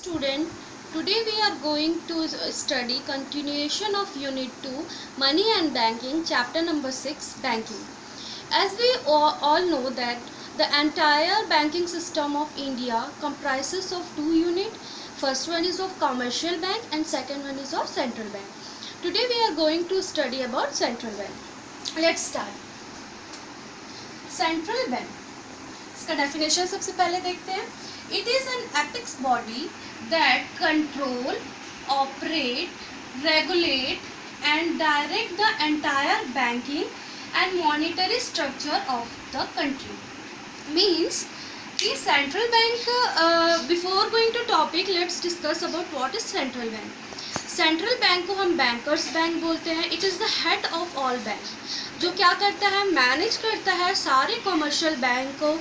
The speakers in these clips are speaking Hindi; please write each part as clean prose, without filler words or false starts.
Student, today we are going to study continuation of Unit 2 Money and Banking, chapter number 6 Banking. As we all know that the entire banking system of India comprises of two units. First one is of commercial bank and second one is of central bank. Today we are going to study about central bank. Let's start. Central bank. इसका definition सबसे पहले देखते हैं. It is an apex body that control, operate, regulate and direct the entire banking and monetary structure of the country. Means कि central bank, before going to topic, let's discuss about what is central bank. Central bank को हम बैंकर्स बैंक बोलते हैं. It is the head of all bank, जो क्या करता है, मैनेज करता है सारे कमर्शियल बैंक को,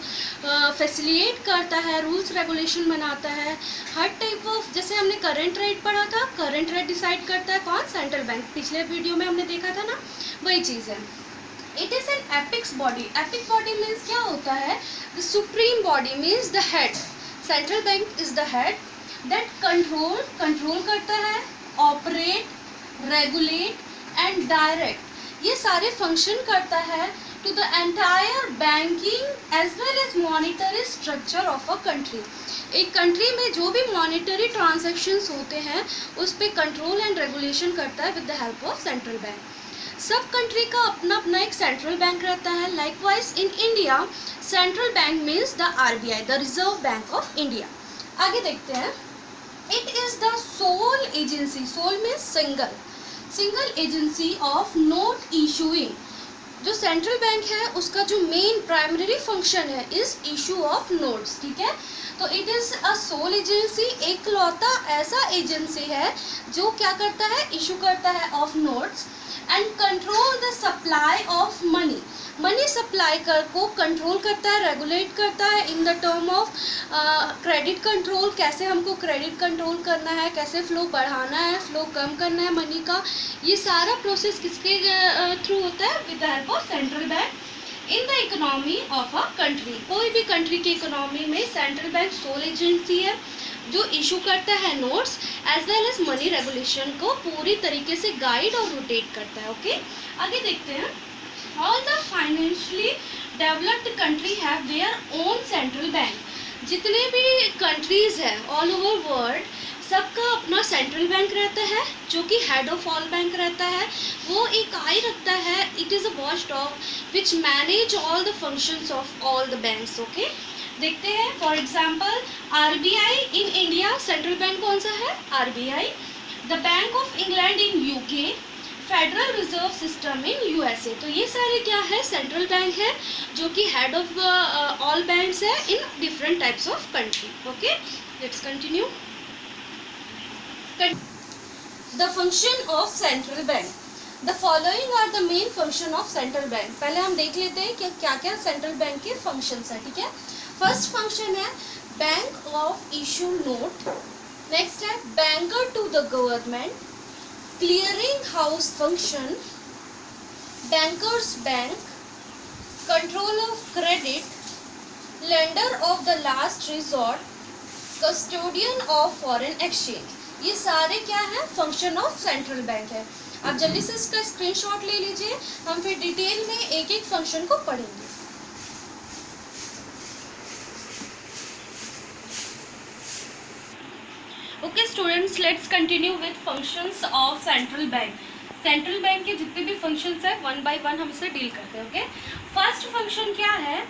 फैसिलिटेट करता है, रूल्स रेगुलेशन बनाता है. हर टाइप ऑफ, जैसे हमने करंट रेट पढ़ा था, करंट रेट डिसाइड करता है कौन, सेंट्रल बैंक. पिछले वीडियो में हमने देखा था ना, वही चीज़ है. It is an apex body. Apex body means क्या होता है, the supreme body means the head. Central bank is the head that control करता है, ऑपरेट, रेगुलेट एंड डायरेक्ट, ये सारे फंक्शन करता है to the entire banking as well as monetary structure of a country. एक कंट्री में जो भी मॉनिटरी ट्रांजैक्शंस होते हैं उस पर कंट्रोल एंड रेगुलेशन करता है with the help of central bank. सब कंट्री का अपना अपना एक सेंट्रल बैंक रहता है. Likewise in India central bank means the RBI, the reserve bank of India. आगे देखते हैं. It is the sole agency, sole means single agency of note issuing. जो सेंट्रल बैंक है उसका जो मेन प्राइमरी फंक्शन है इज इशू ऑफ नोट्स. ठीक है, तो it is a sole agency, एकलौता ऐसा एजेंसी है जो क्या करता है, इशू करता है of notes and control the supply of money. Money supply को कंट्रोल करता है, रेगुलेट करता है in the term of credit control. कैसे हमको क्रेडिट कंट्रोल करना है, कैसे फ्लो बढ़ाना है, फ्लो कम करना है मनी का, ये सारा प्रोसेस किसके थ्रू होता है, with the help of central bank in the economy of a country. कोई भी कंट्री की इकोनॉमी में सेंट्रल बैंक सोल एजेंसी है जो इशू करता है notes as well as money regulation को पूरी तरीके से गाइड और रोटेट करता है. ओके, आगे देखते हैं. All the financially developed country have their own central bank. जितने भी कंट्रीज हैं ऑल ओवर वर्ल्ड, सबका अपना सेंट्रल बैंक रहता है जो कि हेड ऑफ ऑल बैंक रहता है. वो एक आई रखता है. It is a watch dog which manage all the functions of all the banks. Okay, देखते हैं. For example RBI in India, central bank कौन सा है, RBI. The bank of England in UK, federal reserve system in USA. तो ये सारे क्या है, सेंट्रल बैंक है जो कि हेड ऑफ ऑल बैंक्स है in different types of country. Okay, let's continue. The function of central bank. The following are the main function of central bank. पहले हम देख लेते हैं कि क्या क्या सेंट्रल बैंक के फंक्शंस हैं. ठीक है, फर्स्ट फंक्शन है bank of issue note. Next है banker to the government, clearing house function, bankers bank, control of credit, lender of the last resort, custodian of foreign exchange. ये सारे क्या है, फंक्शन ऑफ सेंट्रल बैंक है. आप जल्दी से इसका स्क्रीनशॉट ले लीजिए, हम फिर डिटेल में एक एक फंक्शन को पढ़ेंगे. Okay students, let's continue with functions of central bank. Central bank के जितने भी फंक्शंस हैं वन बाय वन हम इसे डील करते हैं. ओके, फर्स्ट फंक्शन क्या है,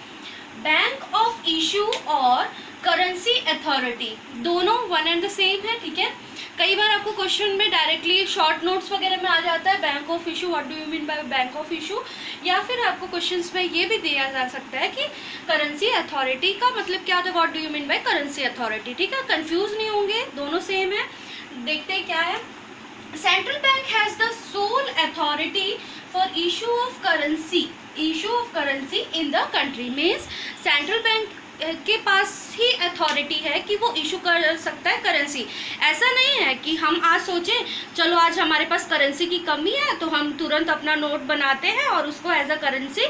बैंक ऑफ इशू और करेंसी अथॉरिटी. दोनों वन एंड द सेम है. ठीक है, कई बार आपको क्वेश्चन में डायरेक्टली शॉर्ट नोट्स वगैरह में आ जाता है bank of issue, what do you mean by bank of issue, या फिर आपको क्वेश्चंस में ये भी दिया जा सकता है कि करेंसी अथॉरिटी का मतलब क्या होता है, what do you mean by currency authority. ठीक है, कंफ्यूज नहीं होंगे, दोनों सेम है. देखते हैं क्या है. Central bank has the sole authority for issue of currency in the country. Means central bank के पास ही अथॉरिटी है कि वो इशू कर सकता है करेंसी। ऐसा नहीं है कि हम आज सोचें चलो आज हमारे पास करेंसी की कमी है तो हम तुरंत अपना नोट बनाते हैं और उसको एज अ करेंसी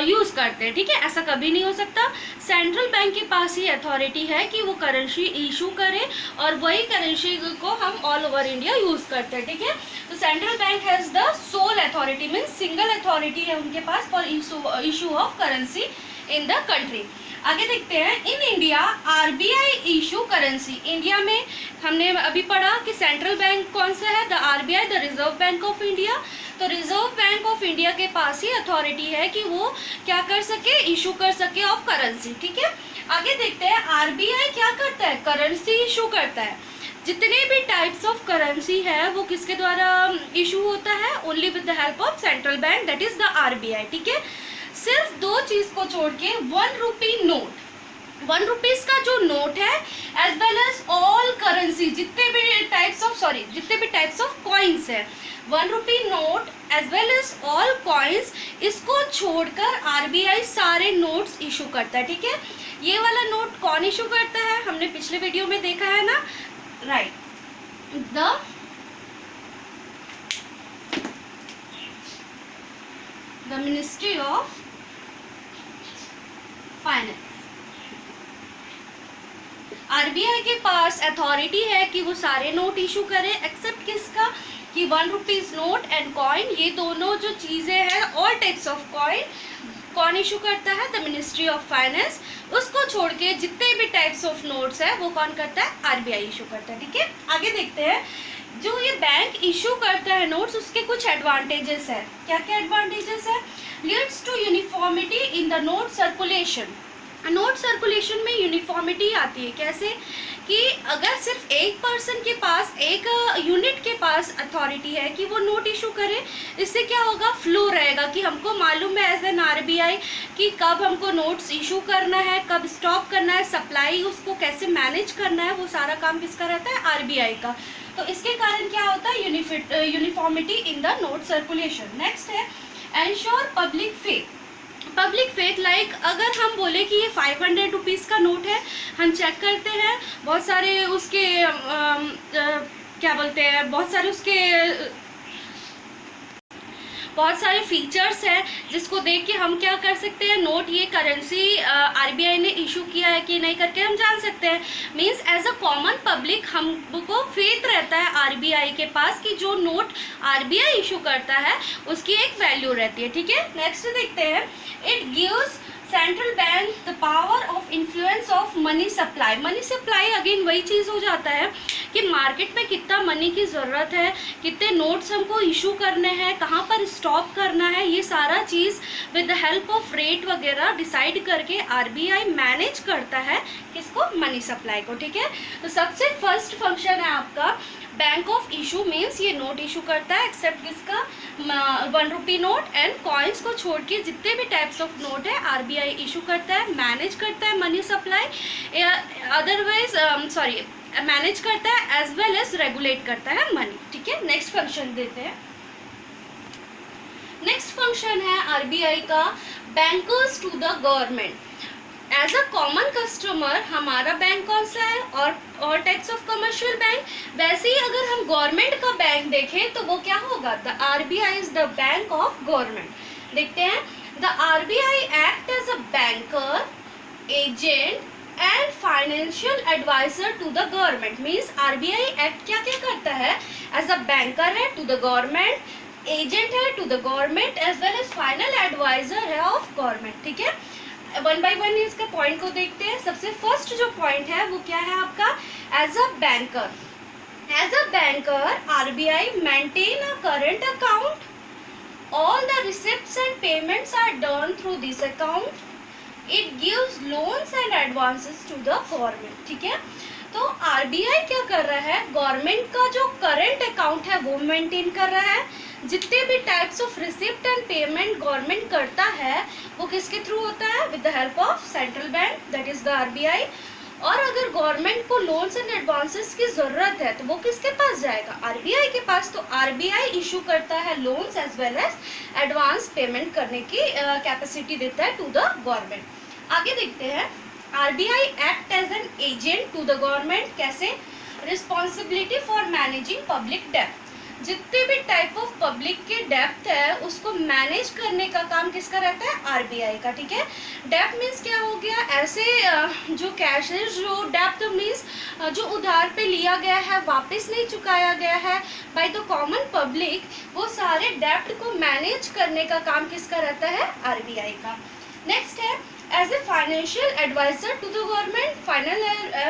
यूज़ करते हैं, ठीक है, ऐसा कभी नहीं हो सकता। सेंट्रल बैंक के पास ही अथॉरिटी है कि वो करेंसी इशू करे और वही करेंसी को हम ऑल ओवर इंडिया यूज़ करते हैं, ठीक है। तो central bank has the sole authority, means single authority है उनके पास for issue of currency in the country. आगे देखते हैं, in India RBI issue currency. India में हमने अभी पढ़ा कि सेंट्रल बैंक कौन सा है, the RBI, the reserve bank of India. तो रिजर्व बैंक ऑफ इंडिया के पास ही अथॉरिटी है कि वो क्या कर सके, इशू कर सके ऑफ करेंसी, ठीक है। आगे देखते हैं, आरबीआई क्या करता है, करेंसी इशू करता है। जितने भी टाइप्स ऑफ करेंसी है वो किसके द्वारा इशू होता है, only with the help of central bank, that is the RBI, ठीक है। सिर्फ दो चीज को छोड़ के 1 रुपी नोट, 1 रुपीज का जो नोट है as well as all currency, जितने भी टाइप्स ऑफ कॉइन्स है, 1 rupee note as well as all coins, इसको छोड़कर आरबीआई सारे नोट्स इशू करता है, ठीक है। ये वाला नोट कौन इशू करता है, हमने पिछले वीडियो में देखा है ना, right, the ministry of finance. RBI के पास अथॉरिटी है कि वो सारे नोट इशू करे एक्सेप्ट किसका, कि 1 रुपीज नोट एंड कॉइन, ये दोनों जो चीजें हैं, ऑल टाइप्स ऑफ कॉइन कौन इशू करता है, द मिनिस्ट्री ऑफ फाइनेंस। उसको छोड़ के जितने भी टाइप्स ऑफ नोट्स है वो कौन करता है, आरबीआई इशू करता है, ठीक है। आगे देखते हैं, जो ये बैंक इशू करता है नोट्स, उसके कुछ एडवांटेजेस है। क्या क्या एडवांटेजेस है, leads to uniformity in the note circulation. Note circulation में यूनिफॉर्मिटी आती है, कैसे कि अगर सिर्फ एक पर्सन के पास, एक यूनिट के पास अथॉरिटी है कि वो नोट इशू करे, इससे क्या होगा, फ्लो रहेगा कि हमको मालूम है एज एन आरबीआई कि कब हमको नोट्स इशू करना है, कब स्टॉप करना है, सप्लाई उसको कैसे मैनेज करना है, वो सारा काम किसका रहता है, आरबीआई का। तो इसके कारण क्या होता है, uniformity in the note circulation. Next है, ensure public faith. Public faith like अगर हम बोले कि ये 500 रुपीज़ का नोट है, हम चेक करते हैं बहुत सारे उसके क्या बोलते हैं, बहुत सारे फीचर्स हैं जिसको देख के हम क्या कर सकते हैं, नोट ये करेंसी आरबीआई ने इशू किया है कि नहीं करके हम जान सकते हैं। Means as a common public हमको फेथ रहता है आरबीआई के पास कि जो नोट आरबीआई इशू करता है उसकी एक वैल्यू रहती है, ठीक है। नेक्स्ट देखते हैं, it gives central bank the power of influence of money supply. Money supply again वही चीज़ हो जाता है कि मार्केट में कितना मनी की ज़रूरत है, कितने नोट्स हमको इशू करने हैं, कहाँ पर स्टॉप करना है, ये सारा चीज़ with the help of rate वगैरह डिसाइड करके आरबीआई मैनेज करता है किसको, मनी सप्लाई को, ठीक है। तो सबसे फर्स्ट फंक्शन है आपका बैंक ऑफ इशू, मीन्स ये नोट इशू करता है एक्सेप्ट किसका, 1 रुपी नोट एंड कॉइन्स को छोड़ के जितने भी टाइप्स ऑफ नोट है आरबीआई इशू करता है, मैनेज करता है मनी सप्लाई, अदरवाइज मैनेज करता है एज वेल एज रेगुलेट करता है मनी, ठीक है। नेक्स्ट फंक्शन देते हैं, नेक्स्ट फंक्शन है आरबीआई का bankers to the government. As a common customer हमारा बैंक कौन सा है, और टाइप्स ऑफ कमर्शियल बैंक, वैसे ही अगर हम गवर्नमेंट का बैंक देखें तो वो क्या होगा, the RBI is the bank of government. देखते हैं, the RBI act as a banker, agent and financial adviser to the government. Means RBI act क्या क्या करता है, एज अ बैंकर है टू द गवर्नमेंट, एजेंट है to the government, as well as final adviser है ऑफ गवर्नमेंट, ठीक है। 1 बाय 1 इसका पॉइंट को देखते हैं। सबसे फर्स्ट जो पॉइंट है वो क्या है आपका, as a banker. As a banker RBI maintain a current account, all the receipts and payments are done through this account, it gives loans and advances to the government, ठीक है। तो आरबीआई क्या कर रहा है, गवर्नमेंट का जो करंट अकाउंट है वो मेंटेन कर रहा है, जितने भी types of receipt and payment government करता है वो किसके थ्रू होता है, with the help of central bank, that is the RBI. और अगर गवर्नमेंट को लोन्स एंड एडवांसेस की ज़रूरत है तो वो किसके पास जाएगा, आरबीआई के पास। तो आरबीआई इशू करता है loans as well as advance payment करने की कैपेसिटी देता है टू द गवर्नमेंट। आगे देखते हैं, RBI act as an agent to the government. कैसे? रिस्पॉन्सिबिलिटी फॉर मैनेजिंग पब्लिक डेप्ट. जितने भी टाइप ऑफ पब्लिक के डेप्ट है उसको मैनेज करने का काम किसका रहता है? आरबीआई का. ठीक है. डेप्ट मीन्स क्या हो गया? ऐसे जो कैश है, जो डेप्ट मीन्स जो उधार पे लिया गया है, वापस नहीं चुकाया गया है बाय द कॉमन पब्लिक, वो सारे डेप्ट को मैनेज करने का काम किसका रहता है? आरबीआई का. नेक्स्ट है as a financial adviser to the government.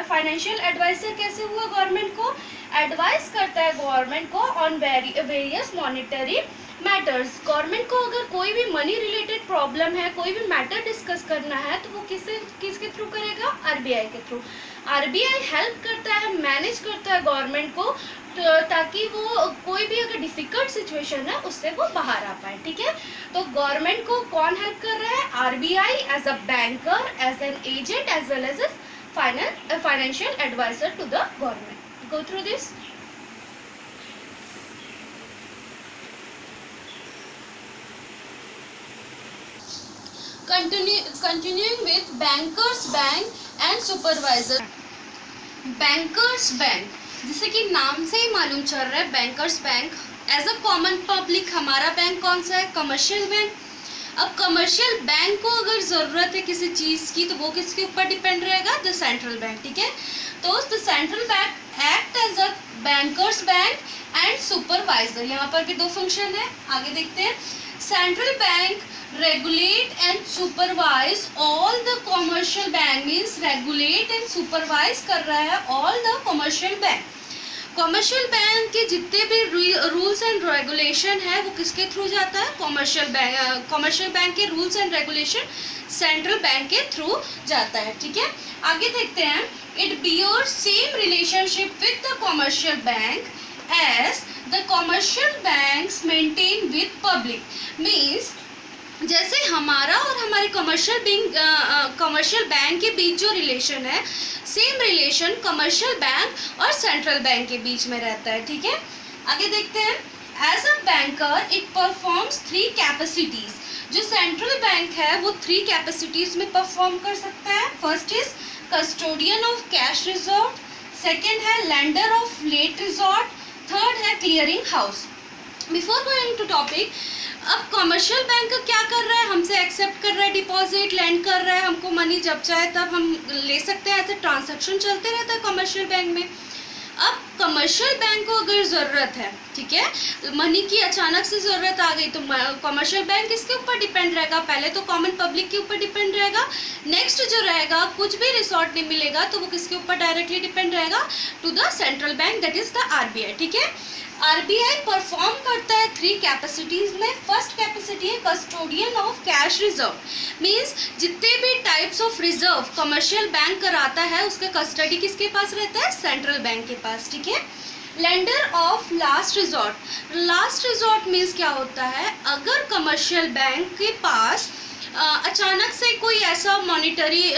Financial adviser कैसे हुआ? गवर्नमेंट को एडवाइस करता है गवर्नमेंट को on various monetary matters. Government को अगर कोई भी मनी रिलेटेड प्रॉब्लम है, कोई भी मैटर डिस्कस करना है, तो वो किसके थ्रू करेगा? आरबीआई के थ्रू. आरबीआई हेल्प करता है, मैनेज करता है गवर्नमेंट को, ताकि वो कोई भी अगर डिफिकल्ट सिचुएशन है उससे वो बाहर आ पाए. ठीक है. तो गवर्नमेंट को कौन हेल्प कर रहा है? RBI as a banker, as an agent, as well as a financial adviser to the government. Go through this. Continuing with bankers bank and supervisor. Bankers bank, जैसे कि नाम से ही मालूम चल रहा है, bankers bank as a common public. हमारा बैंक कौन सा है? Commercial bank. अब कमर्शियल बैंक को अगर ज़रूरत है किसी चीज़ की, तो वो किसके ऊपर डिपेंड रहेगा? The central bank. ठीक है. तो the central bank act as a bankers bank and supervisor. यहाँ पर भी दो फंक्शन है, आगे देखते हैं. Central bank regulate and supervise all the commercial bank. Means regulate and supervise कर रहा है all the commercial bank. Commercial bank के जितने भी रूल्स एंड रेगुलेशन है वो किसके थ्रू जाता है? Commercial bank. कॉमर्शियल बैंक के rules and regulation central bank के थ्रू जाता है. ठीक है. आगे देखते हैं. It bears same relationship with the commercial bank as the commercial banks maintain with public. Means जैसे हमारा और हमारे कमर्शियल बैंक के बीच जो रिलेशन है, सेम रिलेशन कमर्शियल बैंक और सेंट्रल बैंक के बीच में रहता है. ठीक है. आगे देखते हैं. As a banker it performs 3 capacities. जो सेंट्रल बैंक है वो 3 कैपेसिटीज में परफॉर्म कर सकता है. First is custodian of cash reserve, second है lender of last resort, third है clearing house. Before going to topic, अब कमर्शियल बैंक क्या कर रहा है? हमसे एक्सेप्ट कर रहा है डिपॉजिट, लैंड कर रहा है हमको मनी, जब चाहे तब हम ले सकते हैं. ऐसे ट्रांजैक्शन चलते रहता है कमर्शियल बैंक में. अब कमर्शियल बैंक को अगर ज़रूरत है, ठीक है, मनी की अचानक से ज़रूरत आ गई, तो कमर्शियल बैंक किसके ऊपर डिपेंड रहेगा? पहले तो कॉमन पब्लिक के ऊपर डिपेंड रहेगा. नेक्स्ट जो रहेगा, कुछ भी रिसोर्ट नहीं मिलेगा तो वो किसके ऊपर डायरेक्टली डिपेंड रहेगा? To the central bank, that is the RBI. ठीक है. आरबीआई परफॉर्म करता है 3 कैपेसिटीज में. फर्स्ट कैपेसिटी है custodian of cash reserve. Means जितने भी types of reserve commercial bank कराता है उसका कस्टडी किसके पास रहता है? सेंट्रल बैंक के पास. ठीक है. Lender of last resort. Last resort means क्या होता है? अगर कमर्शियल बैंक के पास अचानक से कोई ऐसा मॉनिटरी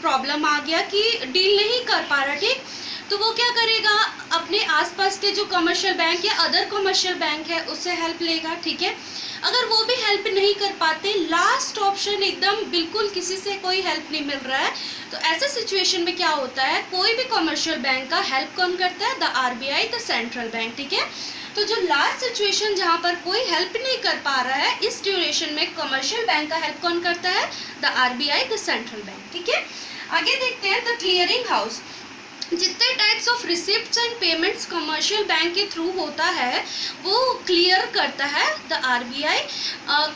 प्रॉब्लम आ गया कि डील नहीं कर पा रहा, ठीक, तो वो क्या करेगा? अपने आसपास के जो कमर्शियल बैंक या अदर कमर्शियल बैंक है उससे हेल्प लेगा. ठीक है. अगर वो भी हेल्प नहीं कर पाते, लास्ट ऑप्शन एकदम बिल्कुल किसी से कोई हेल्प नहीं मिल रहा है, तो ऐसे सिचुएशन में क्या होता है? कोई भी कमर्शियल बैंक का हेल्प कौन करता है? The RBI, the central bank. ठीक है. तो जो लास्ट सिचुएशन जहाँ पर कोई हेल्प नहीं कर पा रहा है, इस ड्यूरेशन में कमर्शियल बैंक का हेल्प कौन करता है? The RBI, the central bank. ठीक है. आगे देखते हैं द क्लियरिंग हाउस. जितने types of receipts and payments commercial bank के थ्रू होता है वो क्लियर करता है द आरबीआई.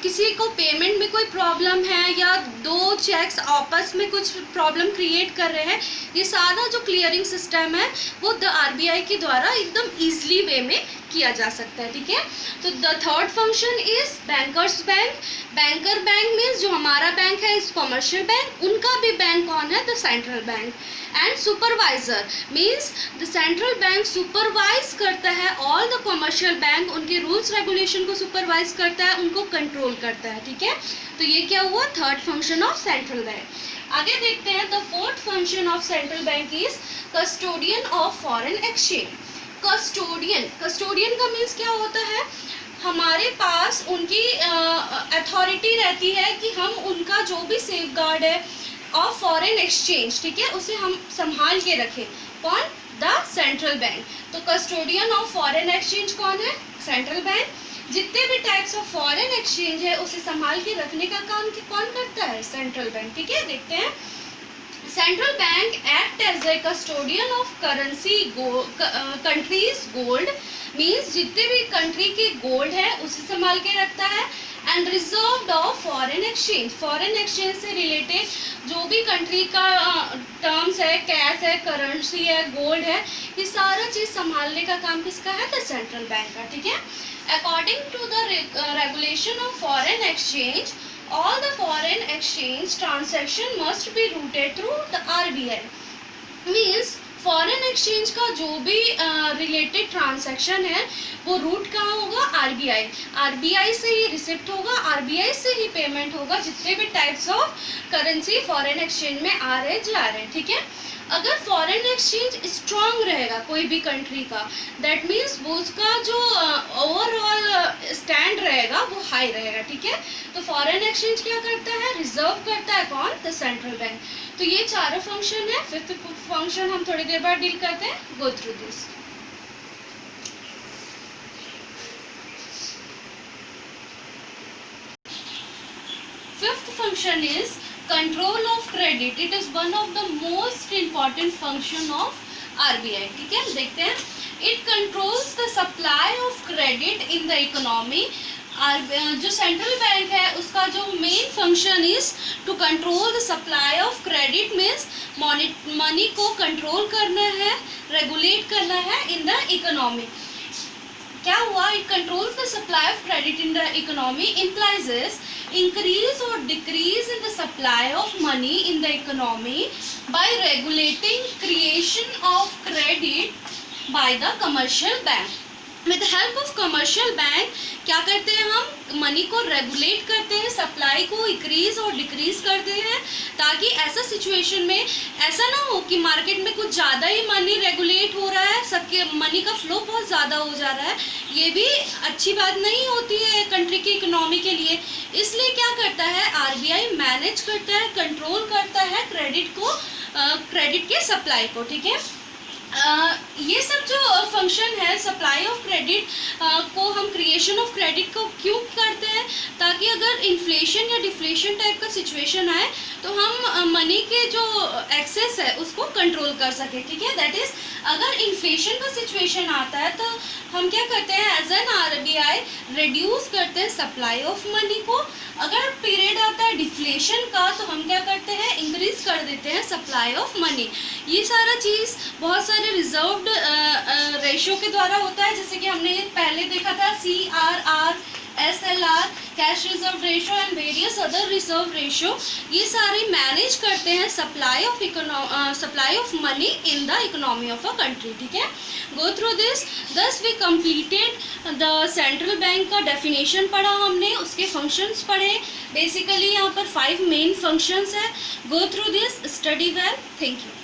किसी को पेमेंट में कोई प्रॉब्लम है या 2 चेक्स आपस में कुछ प्रॉब्लम क्रिएट कर रहे हैं, ये सारा जो क्लियरिंग सिस्टम है वो द आरबीआई के द्वारा एकदम ईजिली वे में किया जा सकता है. ठीक है. तो the third function is bankers bank. Banker bank means जो हमारा बैंक है इस कमर्शियल बैंक, उनका भी बैंक कौन है? The central bank. And supervisor means the central bank supervise करता है ऑल द कमर्शियल बैंक, उनके रूल्स रेगुलेशन को सुपरवाइज करता है, उनको कंट्रोल करता है. ठीक है. तो ये क्या हुआ? Third function of central bank. आगे देखते हैं the fourth function of central bank is custodian of foreign exchange. Custodian का मीन्स क्या होता है? हमारे पास उनकी अथॉरिटी रहती है कि हम उनका जो भी सेफ गार्ड है, ऑफ फॉरेन एक्सचेंज, ठीक है, उसे हम संभाल के रखें। कौन? The central bank. तो कस्टोडियन ऑफ फॉरेन एक्सचेंज कौन है? Central bank. जितने भी टाइप्स ऑफ फॉरेन एक्सचेंज है उसे संभाल के रखने का काम कौन करता है? सेंट्रल बैंक, ठीक है। देखते हैं, central bank act as a custodian of currency countries gold, means जितने भी कंट्री के गोल्ड है उसे संभाल के रखता है। And reserve of foreign exchange, foreign exchange से रिलेटेड जो भी कंट्री का टर्म्स है, कैश है, करेंसी है, गोल्ड है, ये सारा चीज़ संभालने का काम किसका है? द सेंट्रल बैंक का, ठीक है। According to the regulation of foreign exchange, all the foreign exchange transaction must be routed through the RBI, means foreign exchange का जो भी रिलेटेड ट्रांसैक्शन है वो रूट कहाँ होगा? आरबीआई। आरबीआई से ही रिसिप्ट होगा, आरबीआई से ही पेमेंट होगा, जितने भी types of currency foreign exchange में आ रहे जा रहे हैं, ठीक है। अगर फॉरेन एक्सचेंज स्ट्रांग रहेगा कोई भी कंट्री का, दैट मीन्स वो उसका जो ओवरऑल स्टैंड रहेगा वो हाई रहेगा, ठीक है। तो फॉरेन एक्सचेंज क्या करता है? रिजर्व करता है। कौन? The central bank. तो ये चारों फंक्शन है। फिफ्थ फंक्शन हम थोड़ी देर बाद डील करते हैं। Go through this. Fifth function is control of credit. It is one of the most important function of RBI, ठीक है। देखते हैं, it controls the supply of credit in the economy. जो सेंट्रल बैंक है उसका जो main function is to control the supply of credit, means money को कंट्रोल करना है, रेगुलेट करना है इन द इकोनॉमी। क्या हुआ? It controls the supply of credit in the economy implies increase or decrease in the supply of money in the economy by regulating creation of credit by the commercial bank. With the help of commercial bank क्या करते हैं? हम मनी को रेगुलेट करते हैं, सप्लाई को इंक्रीज और डिक्रीज करते हैं, ताकि ऐसा सिचुएशन में ऐसा ना हो कि मार्केट में कुछ ज़्यादा ही मनी रेगुलेट हो रहा है, सबके मनी का फ्लो बहुत ज़्यादा हो जा रहा है। ये भी अच्छी बात नहीं होती है कंट्री की इकोनॉमी के लिए। इसलिए क्या करता है? आरबीआई मैनेज करता है, कंट्रोल करता है क्रेडिट को, क्रेडिट के सप्लाई को, ठीक है। ये सब जो फंक्शन है सप्लाई ऑफ क्रेडिट को हम क्रिएशन ऑफ क्रेडिट को क्यों करते हैं? ताकि अगर इन्फ्लेशन या डिफ्लेशन टाइप का सिचुएशन आए तो हम मनी के जो एक्सेस है उसको कंट्रोल कर सके, ठीक है। दैट इज, अगर इन्फ्लेशन का सिचुएशन आता है तो हम क्या करते हैं? एज एन आरबीआई रिड्यूस करते हैं सप्लाई ऑफ मनी को। अगर पीरियड आता है डिफ्लेशन का तो हम क्या करते हैं? इंक्रीज कर देते हैं सप्लाई ऑफ मनी। ये सारा चीज़ बहुत सारे रिजर्व्ड रेशो के द्वारा होता है, जैसे कि हमने पहले देखा था CRR, SLR, cash reserve ratio and various other reserve ratio. ये सारे मैनेज करते हैं supply of money in the economy of a country, ठीक है। Go through this. Thus we completed the central bank का डेफिनेशन पढ़ा हमने, उसके फंक्शंस पढ़े। बेसिकली यहाँ पर 5 मेन फंक्शंस है। Go through this, study well, thank you.